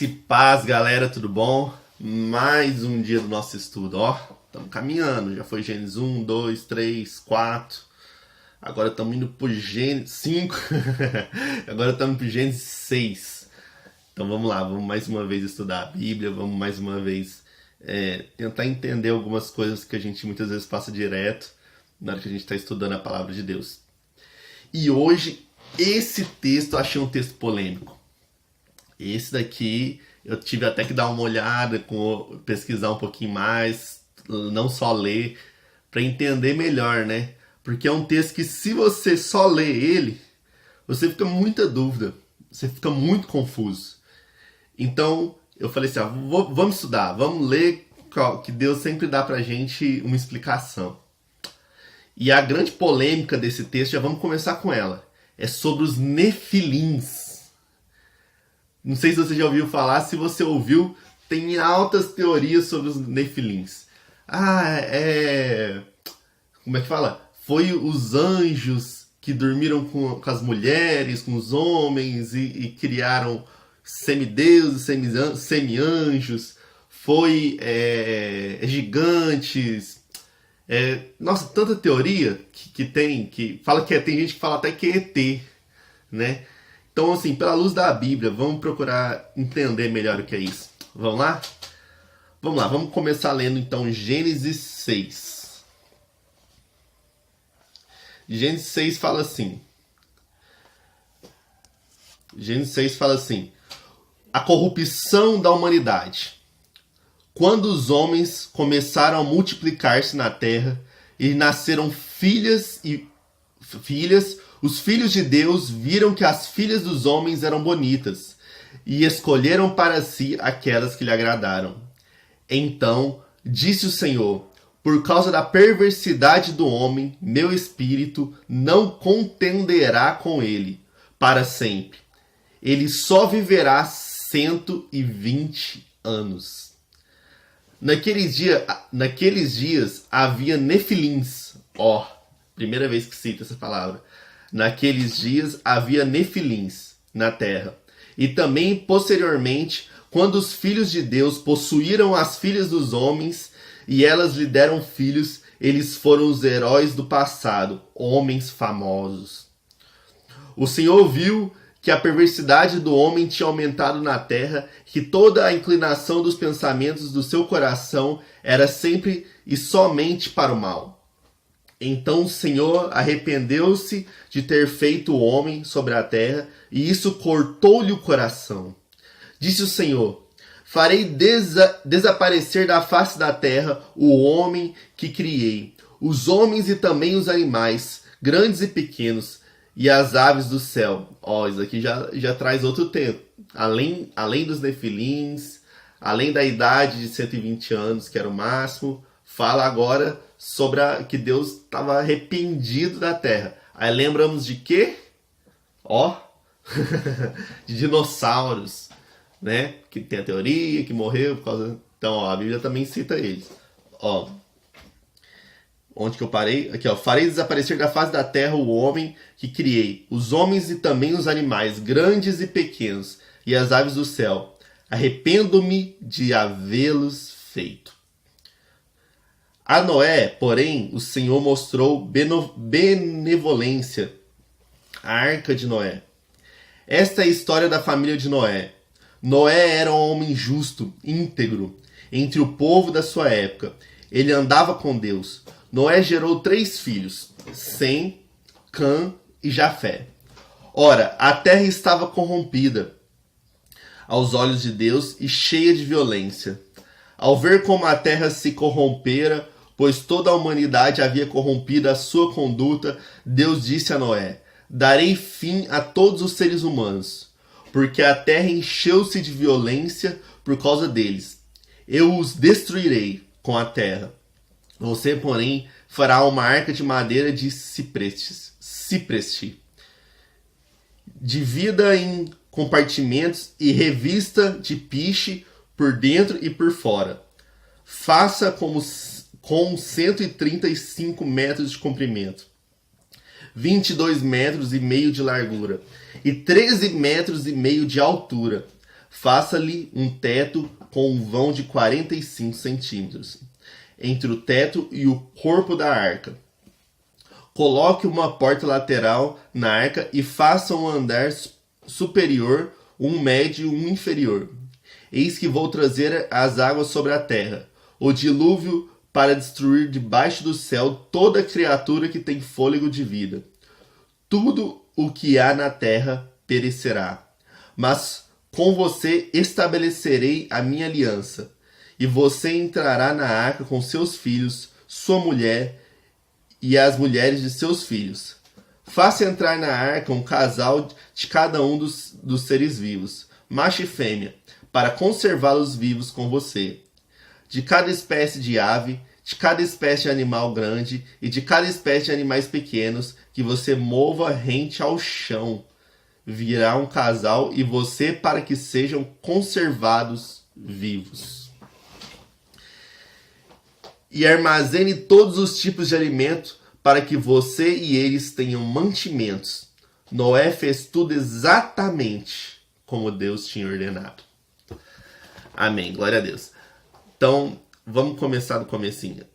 Graça e paz, galera, tudo bom? Mais um dia do nosso estudo, ó. Estamos caminhando, já foi Gênesis 1, 2, 3, 4. Agora estamos indo pro Gênesis 5. Agora estamos pro Gênesis 6. Então vamos lá, vamos mais uma vez estudar a Bíblia, vamos mais uma vez tentar entender algumas coisas que a gente muitas vezes passa direto na hora que a gente está estudando a Palavra de Deus. E hoje, esse texto eu achei um texto polêmico. Esse daqui eu tive até que dar uma olhada, pesquisar um pouquinho mais, não só ler, para entender melhor, né? Porque é um texto que, se você só lê ele, você fica com muita dúvida, você fica muito confuso. Então, eu falei assim, vamos estudar, vamos ler, que Deus sempre dá pra gente uma explicação. E a grande polêmica desse texto, já vamos começar com ela, é sobre os nefilins. Não sei se você já ouviu falar, se você ouviu, tem altas teorias sobre os nefilins. Como é que fala? Foi os anjos que dormiram com as mulheres, com os homens e criaram semideuses, semi-anjos. Foi gigantes. Nossa, tanta teoria que tem, que fala que tem gente que fala até que é ET, né? Então, assim, pela luz da Bíblia, vamos procurar entender melhor o que é isso. Vamos lá? Vamos lá, vamos começar lendo então Gênesis 6. Gênesis 6 fala assim. A corrupção da humanidade. Quando os homens começaram a multiplicar-se na terra e nasceram filhas, os filhos de Deus viram que as filhas dos homens eram bonitas e escolheram para si aquelas que lhe agradaram. Então disse o Senhor: por causa da perversidade do homem, meu espírito não contenderá com ele para sempre. Ele só viverá 120 anos. Naqueles dias havia nefilins. Primeira vez que cita essa palavra. Naqueles dias havia nefilins na terra. E também, posteriormente, quando os filhos de Deus possuíram as filhas dos homens e elas lhe deram filhos, eles foram os heróis do passado, homens famosos. O Senhor viu que a perversidade do homem tinha aumentado na terra, que toda a inclinação dos pensamentos do seu coração era sempre e somente para o mal. Então o Senhor arrependeu-se de ter feito o homem sobre a terra, e isso cortou-lhe o coração. Disse o Senhor: farei desaparecer da face da terra o homem que criei, os homens e também os animais, grandes e pequenos, e as aves do céu. Isso aqui já traz outro tempo. Além dos nefilins, além da idade de 120 anos, que era o máximo, fala agora sobre que Deus estava arrependido da terra. Aí lembramos de quê? De dinossauros, né? Que tem a teoria que morreu por causa... Então, a Bíblia também cita eles. Onde que eu parei? Aqui, farei desaparecer da face da terra o homem que criei, os homens e também os animais, grandes e pequenos, e as aves do céu. Arrependo-me de havê-los feito. A Noé, porém, o Senhor mostrou benevolência. A arca de Noé. Esta é a história da família de Noé. Noé era um homem justo, íntegro, entre o povo da sua época. Ele andava com Deus. Noé gerou 3 filhos, Sem, Cã e Jafé. Ora, a terra estava corrompida aos olhos de Deus e cheia de violência. Ao ver como a terra se corrompera, pois toda a humanidade havia corrompido a sua conduta, Deus disse a Noé: darei fim a todos os seres humanos, porque a terra encheu-se de violência por causa deles. Eu os destruirei com a terra. Você, porém, fará uma arca de madeira de cipreste, divida em compartimentos e revista de piche por dentro e por fora. Faça com 135 metros de comprimento, 22 metros e meio de largura e 13 metros e meio de altura. Faça-lhe um teto com um vão de 45 centímetros entre o teto e o corpo da arca. Coloque uma porta lateral na arca e faça um andar superior, um médio e um inferior. Eis que vou trazer as águas sobre a terra, o dilúvio, para destruir debaixo do céu toda criatura que tem fôlego de vida. Tudo o que há na terra perecerá. Mas com você estabelecerei a minha aliança, e você entrará na arca com seus filhos, sua mulher e as mulheres de seus filhos. Faça entrar na arca um casal de cada um dos seres vivos, macho e fêmea, para conservá-los vivos com você. De cada espécie de ave, de cada espécie de animal grande e de cada espécie de animais pequenos, que você mova rente ao chão, virá um casal e você, para que sejam conservados vivos. E armazene todos os tipos de alimento para que você e eles tenham mantimentos. Noé fez tudo exatamente como Deus tinha ordenado. Amém. Glória a Deus. Então, vamos começar do comecinho.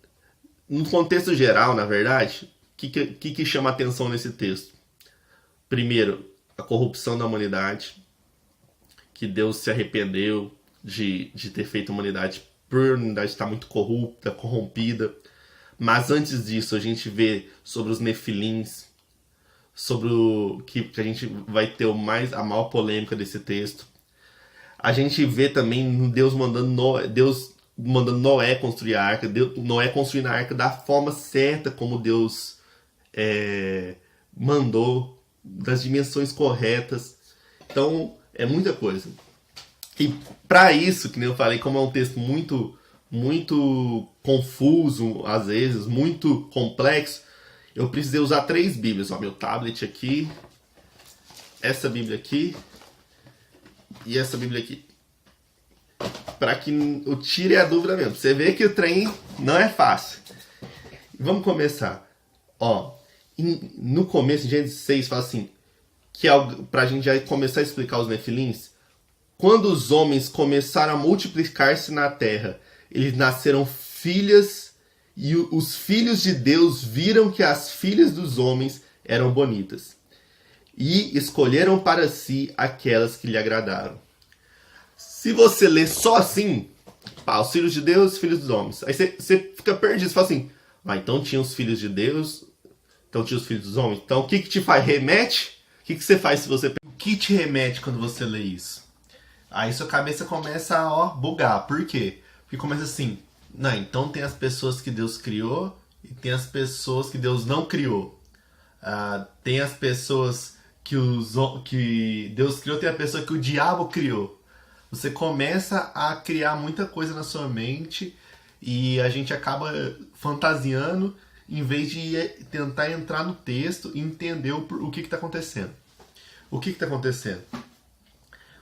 No contexto geral, na verdade, o que chama a atenção nesse texto? Primeiro, a corrupção da humanidade, que Deus se arrependeu de ter feito a humanidade por a humanidade estar muito corrupta, corrompida. Mas antes disso, a gente vê sobre os nefilins, sobre o que a gente vai ter a maior polêmica desse texto. A gente vê também Deus mandando Noé construir a arca, Noé construindo a arca da forma certa como Deus mandou, das dimensões corretas. Então, é muita coisa. E para isso, que nem eu falei, como é um texto muito, muito confuso, às vezes, muito complexo, eu precisei usar 3 Bíblias. Ó, meu tablet aqui, essa Bíblia aqui e essa Bíblia aqui. Para que eu tire a dúvida mesmo. Você vê que o trem não é fácil. Vamos começar. Ó, no começo, em Gênesis 6, fala assim, que para a gente já começar a explicar os nefilins, quando os homens começaram a multiplicar-se na terra, eles nasceram filhas, e os filhos de Deus viram que as filhas dos homens eram bonitas, e escolheram para si aquelas que lhe agradaram. Se você ler só assim, os filhos de Deus, os filhos dos homens, aí você fica perdido, você fala assim, então tinha os filhos de Deus, então tinha os filhos dos homens, então o que te faz? Remete? O que você faz se você... O que te remete quando você lê isso? Aí sua cabeça começa a bugar. Por quê? Porque começa assim, então tem as pessoas que Deus criou e tem as pessoas que Deus não criou. Tem as pessoas que Deus criou, tem a pessoa que o diabo criou. Você começa a criar muita coisa na sua mente e a gente acaba fantasiando em vez de tentar entrar no texto e entender o que está acontecendo. O que está acontecendo?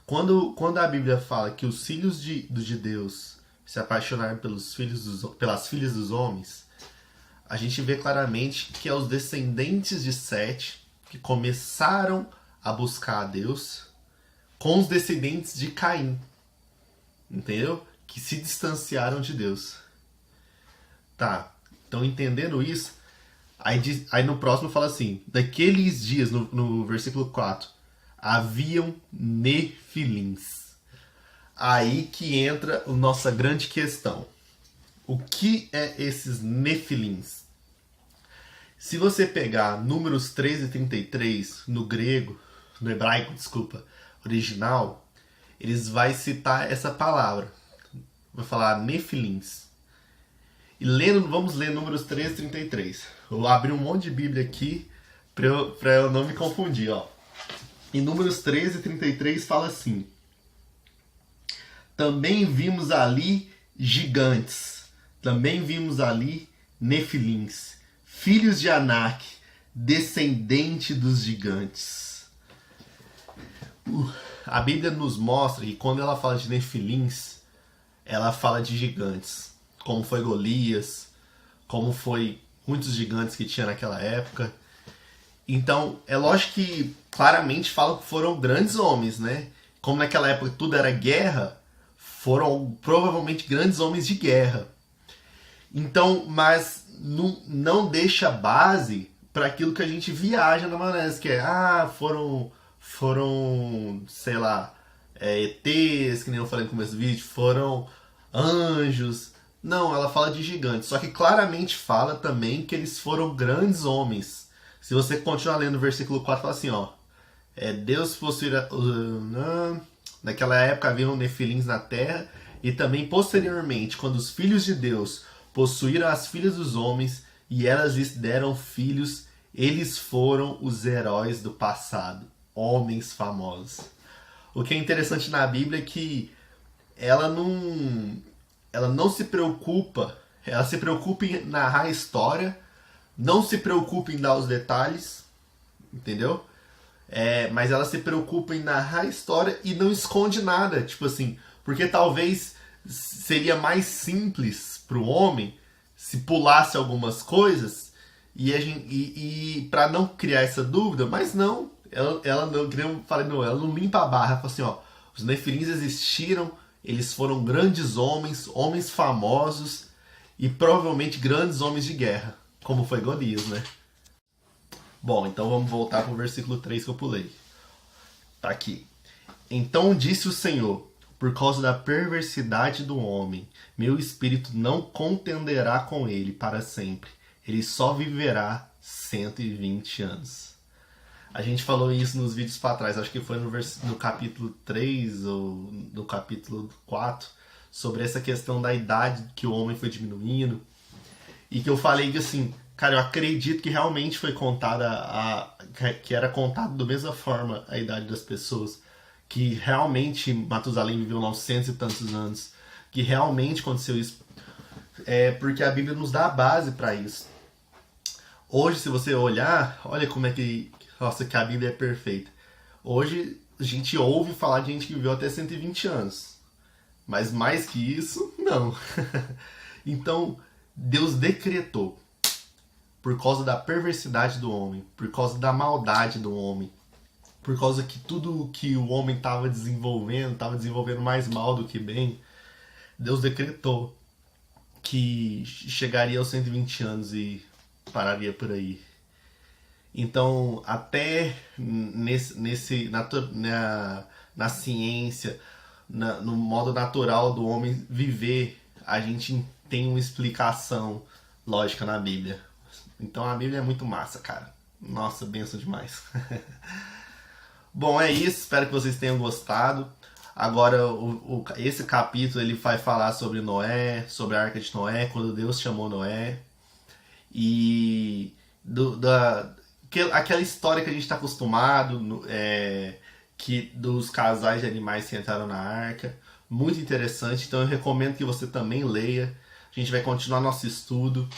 Quando a Bíblia fala que os filhos de Deus se apaixonaram pelas filhas dos homens, a gente vê claramente que é os descendentes de Sete que começaram a buscar a Deus com os descendentes de Caim. Entendeu? Que se distanciaram de Deus. Tá, então entendendo isso, aí no próximo fala assim, daqueles dias, no versículo 4, haviam nefilins. Aí que entra a nossa grande questão. O que é esses nefilins? Se você pegar Números 13 e 33 no hebraico, original, eles vão citar essa palavra. Vai falar nefilins. E vamos ler Números 13 e 33. Eu vou abrir um monte de Bíblia aqui para eu não me confundir, ó. Em Números 13 e 33 fala assim: também vimos ali gigantes, também vimos ali nefilins, filhos de Anak, descendente dos gigantes. A Bíblia nos mostra que quando ela fala de nefilins, ela fala de gigantes, como foi Golias, como foi muitos gigantes que tinha naquela época. Então, é lógico que claramente fala que foram grandes homens, né? como naquela época tudo era guerra, foram provavelmente grandes homens de guerra. Então, mas não deixa base para aquilo que a gente viaja na maionese, que é, foram, sei lá, ETs, que nem eu falei no começo do vídeo, foram anjos. Não, ela fala de gigantes, só que claramente fala também que eles foram grandes homens. Se você continuar lendo o versículo 4, fala assim, ó, Deus possuía... naquela época haviam nefilins na terra, e também posteriormente, quando os filhos de Deus possuíram as filhas dos homens, e elas lhes deram filhos, eles foram os heróis do passado, homens famosos. O que é interessante na Bíblia é que ela não se preocupa, ela se preocupa em narrar a história, não se preocupa em dar os detalhes, entendeu? Mas ela se preocupa em narrar a história e não esconde nada, tipo assim, porque talvez seria mais simples para o homem se pulasse algumas coisas e para não criar essa dúvida, mas não, ela não, ela não limpa a barra, ela fala assim, ó, os nefilins existiram, eles foram grandes homens, homens famosos e provavelmente grandes homens de guerra, como foi Golias, né? Bom, então vamos voltar para o versículo 3 que eu pulei. Tá aqui. Então disse o Senhor, por causa da perversidade do homem, meu espírito não contenderá com ele para sempre. Ele só viverá 120 anos. A gente falou isso nos vídeos para trás, acho que foi no capítulo 3 ou no capítulo 4, sobre essa questão da idade que o homem foi diminuindo. E que eu falei que assim, cara, eu acredito que realmente foi contada, que era contado da mesma forma a idade das pessoas. Que realmente Matusalém viveu 900 e tantos anos. Que realmente aconteceu isso. Porque a Bíblia nos dá a base para isso. Hoje, se você olhar, olha como é que a Bíblia é perfeita. Hoje, a gente ouve falar de gente que viveu até 120 anos. Mas mais que isso, não. Então, Deus decretou, por causa da perversidade do homem, por causa da maldade do homem, por causa que tudo que o homem estava desenvolvendo mais mal do que bem, Deus decretou que chegaria aos 120 anos e pararia por aí. Então, até na ciência, no modo natural do homem viver, a gente tem uma explicação lógica na Bíblia. Então a Bíblia é muito massa, cara. Nossa, benção demais. Bom, é isso. Espero que vocês tenham gostado. Agora, esse capítulo ele vai falar sobre Noé, sobre a Arca de Noé, quando Deus chamou Noé. E aquela história que a gente está acostumado, dos casais de animais que entraram na arca. Muito interessante. Então eu recomendo que você também leia. A gente vai continuar nosso estudo.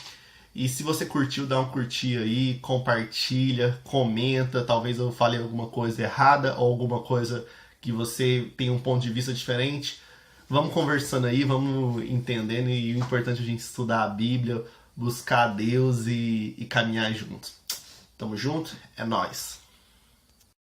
E se você curtiu, dá um curtir aí, compartilha, comenta. Talvez eu fale alguma coisa errada ou alguma coisa que você tem um ponto de vista diferente. Vamos conversando aí, vamos entendendo. E o importante é a gente estudar a Bíblia, buscar a Deus e caminhar junto. Tamo junto? É nóis!